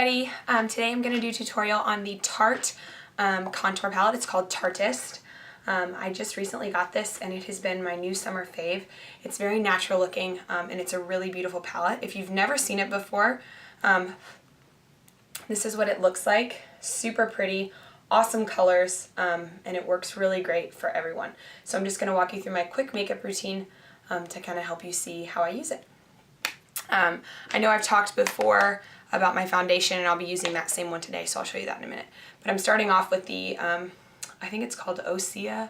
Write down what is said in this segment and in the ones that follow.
everybody. Today I'm going to do a tutorial on the Tarte Contour Palette. It's called Tarteist. I just recently got this and it has been my new summer fave. It's very natural looking and it's a really beautiful palette. If you've never seen it before, this is what it looks like. Super pretty, awesome colors, and it works really great for everyone. So I'm just going to walk you through my quick makeup routine to kind of help you see how I use it. I know I've talked before about my foundation and I'll be using that same one today, so I'll show you that in a minute. But I'm starting off with the, I think it's called Osea.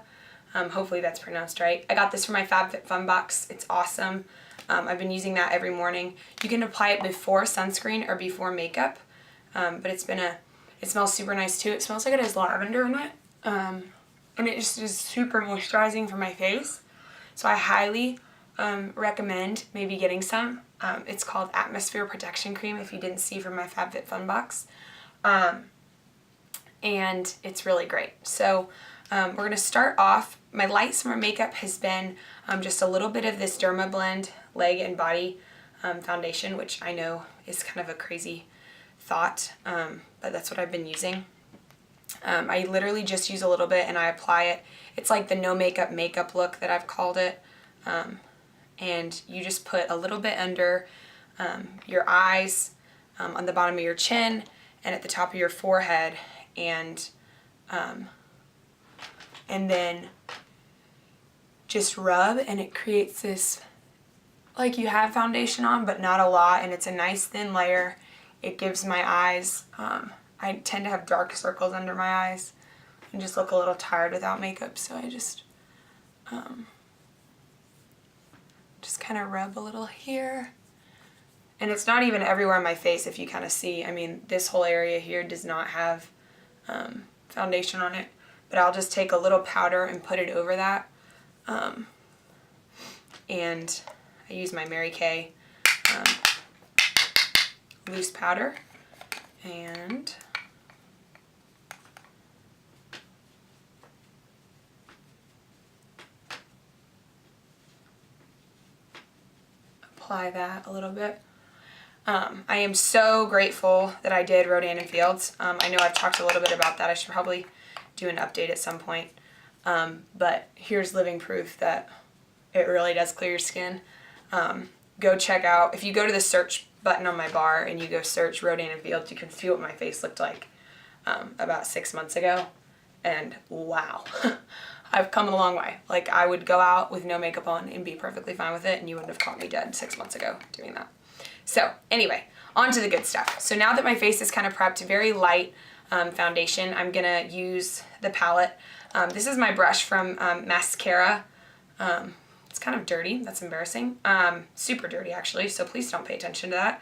Hopefully that's pronounced right. I got this from my FabFitFun box. It's awesome. I've been using that every morning. You can apply it before sunscreen or before makeup, but it smells super nice too. It smells like it has lavender in it, and it just is super moisturizing for my face. So I highly recommend maybe getting some. It's called Atmosphere Protection Cream if you didn't see from my FabFitFun box. And it's really great. So we're going to start off. My light summer makeup has been just a little bit of this Derma Blend Leg and Body foundation, which I know is kind of a crazy thought, but that's what I've been using. I literally just use a little bit and I apply it. It's like the no makeup look that I've called it. And you just put a little bit under your eyes, on the bottom of your chin, and at the top of your forehead, and then just rub, and it creates this, like you have foundation on, but not a lot, and it's a nice thin layer. It gives my eyes, I tend to have dark circles under my eyes and just look a little tired without makeup, so I just kind of rub a little here. And it's not even everywhere on my face, if you kind of see. I mean, this whole area here does not have foundation on it, but I'll just take a little powder and put it over that. And I use my Mary Kay loose powder, and apply that a little bit. I am so grateful that I did Rodan & Fields. I know I've talked a little bit about that. I should probably do an update at some point. But here's living proof that it really does clear your skin. Go check out, if you go to the search button on my bar and you go search Rodan & Fields, you can see what my face looked like about 6 months ago. And wow, I've come a long way. Like, I would go out with no makeup on and be perfectly fine with it, and you wouldn't have caught me dead 6 months ago doing that. So anyway, on to the good stuff. So now that my face is kind of prepped, very light foundation, I'm gonna use the palette. This is my brush from Mascara. It's kind of dirty, that's embarrassing. Super dirty actually, so please don't pay attention to that.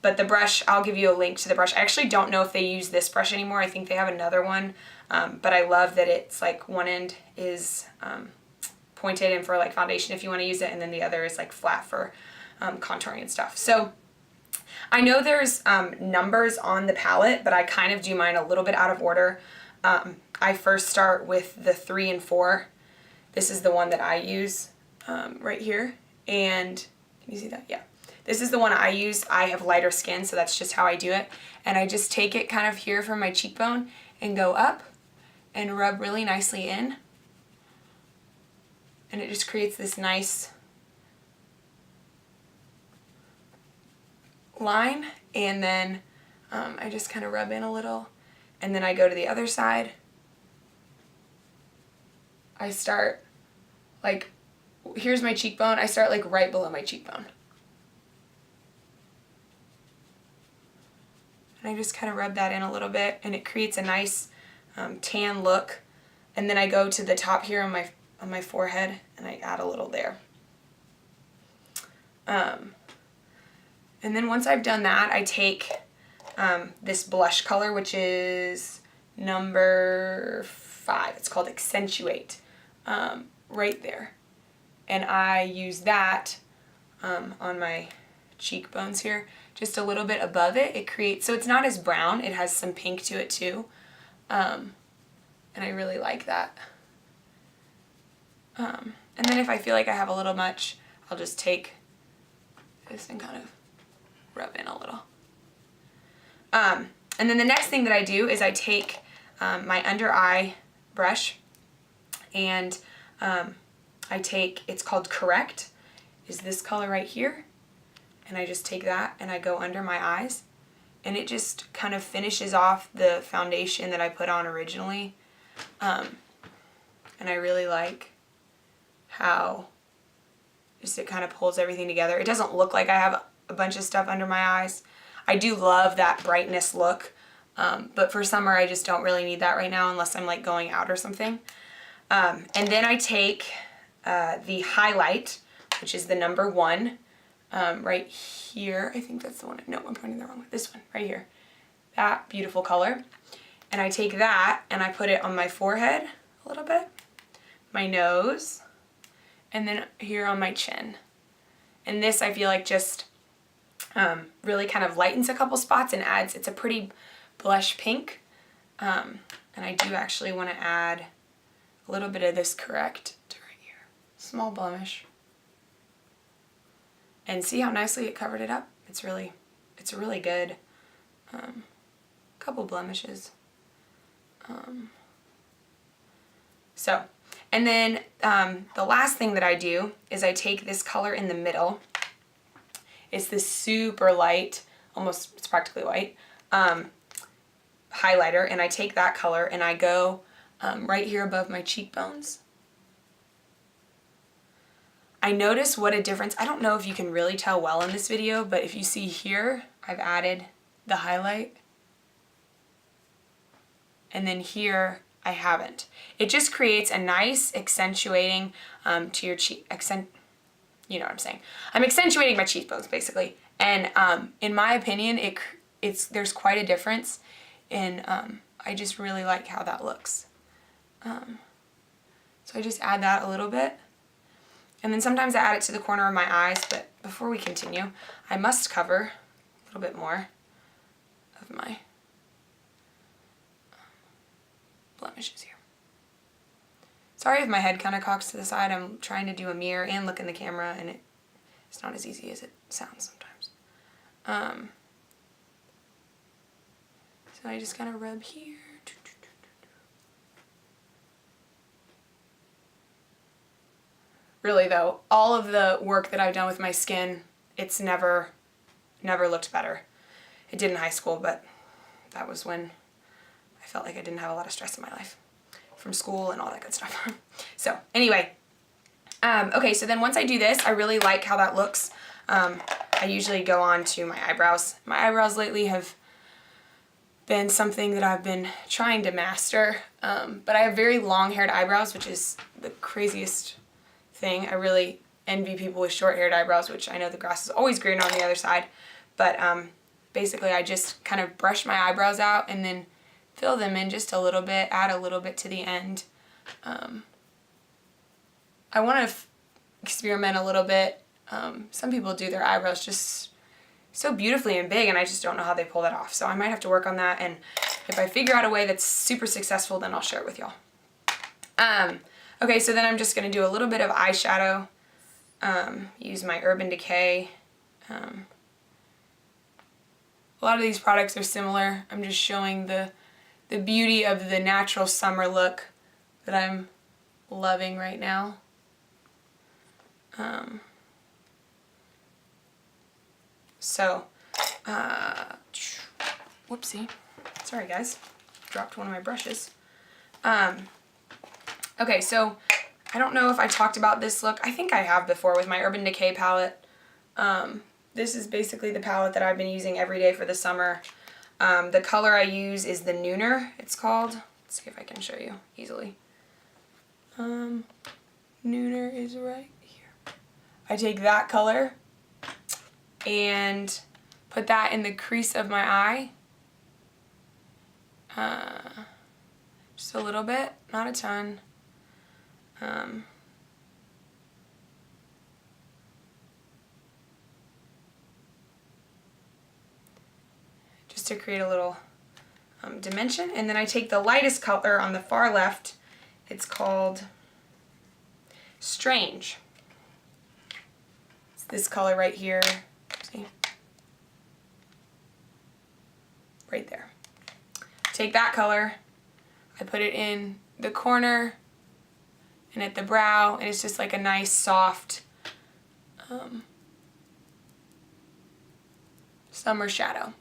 But the brush, I'll give you a link to the brush. I actually don't know if they use this brush anymore. I think they have another one, but I love that it's like one end is pointed and for like foundation if you want to use it, and then the other is like flat for contouring and stuff. So I know there's numbers on the palette, but I kind of do mine a little bit out of order. I first start with the 3 and 4. This is the one that I use right here, and can you see that? Yeah. This is the one I use. I have lighter skin, so that's just how I do it. And I just take it kind of here from my cheekbone and go up and rub really nicely in. And it just creates this nice line. And then I just kind of rub in a little. And then I go to the other side. I start like, here's my cheekbone. I start like right below my cheekbone. And I just kind of rub that in a little bit, and it creates a nice tan look. And then I go to the top here on my forehead, and I add a little there. And then once I've done that, I take this blush color, which is number 5. It's called Accentuate, right there. And I use that on my cheekbones here, just a little bit above it. It creates, so it's not as brown, it has some pink to it too, and I really like that. And then if I feel like I have a little much, I'll just take this and kind of rub in a little. And then the next thing that I do is I take my under eye brush, and I take, it's called Correct, is this color right here, and I just take that and I go under my eyes, and it just kind of finishes off the foundation that I put on originally. And I really like how just it kind of pulls everything together. It doesn't look like I have a bunch of stuff under my eyes. I do love that brightness look, but for summer I just don't really need that right now unless I'm like going out or something. And then I take the highlight, which is the number 1, right here. I think that's the one. No, I'm pointing the wrong way. This one right here. That beautiful color. And I take that and I put it on my forehead a little bit, my nose, and then here on my chin. And this I feel like just really kind of lightens a couple spots and adds, it's a pretty blush pink. And I do actually want to add a little bit of this Correct to right here. Small blemish. And see how nicely it covered it up? It's a really good couple blemishes. And then the last thing that I do is I take this color in the middle. It's this super light, almost, it's practically white, highlighter, and I take that color and I go right here above my cheekbones. I notice what a difference, I don't know if you can really tell well in this video, but if you see here, I've added the highlight. And then here, I haven't. It just creates a nice accentuating to your cheek, you know what I'm saying. I'm accentuating my cheekbones basically. And in my opinion, there's quite a difference, and I just really like how that looks. So I just add that a little bit. And then sometimes I add it to the corner of my eyes, but before we continue, I must cover a little bit more of my blemishes here. Sorry if my head kind of cocks to the side. I'm trying to do a mirror and look in the camera, and it's not as easy as it sounds sometimes. So I just kind of rub here. Really though, all of the work that I've done with my skin, it's never looked better. It did in high school, but that was when I felt like I didn't have a lot of stress in my life from school and all that good stuff. So anyway, okay, so then once I do this, I really like how that looks. I usually go on to my eyebrows. My eyebrows lately have been something that I've been trying to master, but I have very long-haired eyebrows, which is the craziest thing. I really envy people with short-haired eyebrows, which I know the grass is always greener on the other side, but basically I just kind of brush my eyebrows out and then fill them in just a little bit, add a little bit to the end. I want to experiment a little bit. Some people do their eyebrows just so beautifully and big, and I just don't know how they pull that off. So I might have to work on that, and if I figure out a way that's super successful, then I'll share it with y'all. Okay, so then I'm just going to do a little bit of eyeshadow. Use my Urban Decay. A lot of these products are similar. I'm just showing the beauty of the natural summer look that I'm loving right now. Whoopsie. Sorry guys, dropped one of my brushes. Okay, so I don't know if I talked about this look. I think I have before with my Urban Decay palette. This is basically the palette that I've been using every day for the summer. The color I use is the Nooner, it's called. Let's see if I can show you easily. Nooner is right here. I take that color and put that in the crease of my eye. Just a little bit, not a ton. Just to create a little dimension. And then I take the lightest color on the far left. It's called Strange. It's this color right here. See? right there. Take that color, I put it in the corner and at the brow, and it's just like a nice soft summer shadow.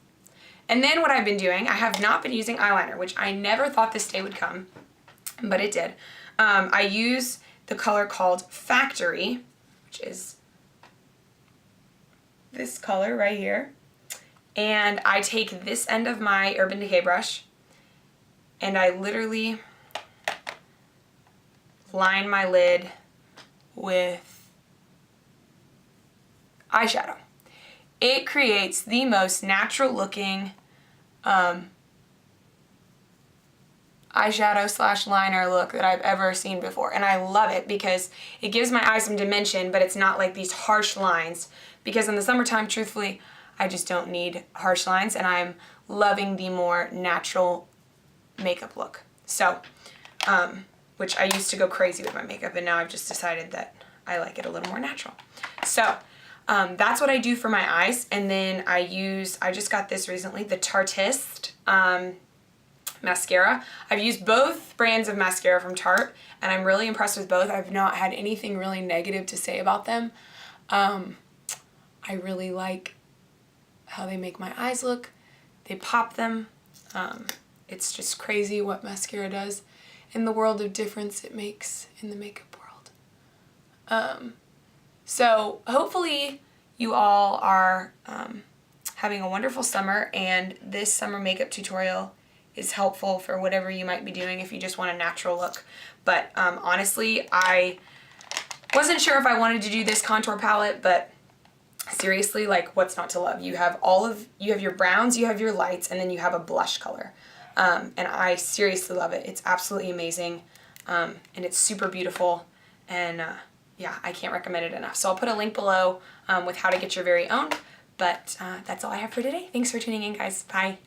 And then what I've been doing, I have not been using eyeliner, which I never thought this day would come, but it did. I use the color called Factory, which is this color right here. And I take this end of my Urban Decay brush and I literally line my lid with eyeshadow. It creates the most natural looking eyeshadow slash liner look that I've ever seen before. And I love it because it gives my eyes some dimension, but it's not like these harsh lines. Because in the summertime, truthfully, I just don't need harsh lines, and I'm loving the more natural makeup look. So, which I used to go crazy with my makeup, and now I've just decided that I like it a little more natural. So, that's what I do for my eyes. And then I just got this recently, the Tarteist mascara. I've used both brands of mascara from Tarte, and I'm really impressed with both. I've not had anything really negative to say about them. I really like how they make my eyes look. They pop them. It's just crazy what mascara does in the world of difference it makes in the makeup world. So hopefully you all are having a wonderful summer, and this summer makeup tutorial is helpful for whatever you might be doing if you just want a natural look. But honestly, I wasn't sure if I wanted to do this contour palette, but seriously, like, what's not to love? You have your browns, you have your lights, and then you have a blush color. And I seriously love it. It's absolutely amazing. And it's super beautiful. And yeah, I can't recommend it enough. So I'll put a link below with how to get your very own. But that's all I have for today. Thanks for tuning in, guys. Bye.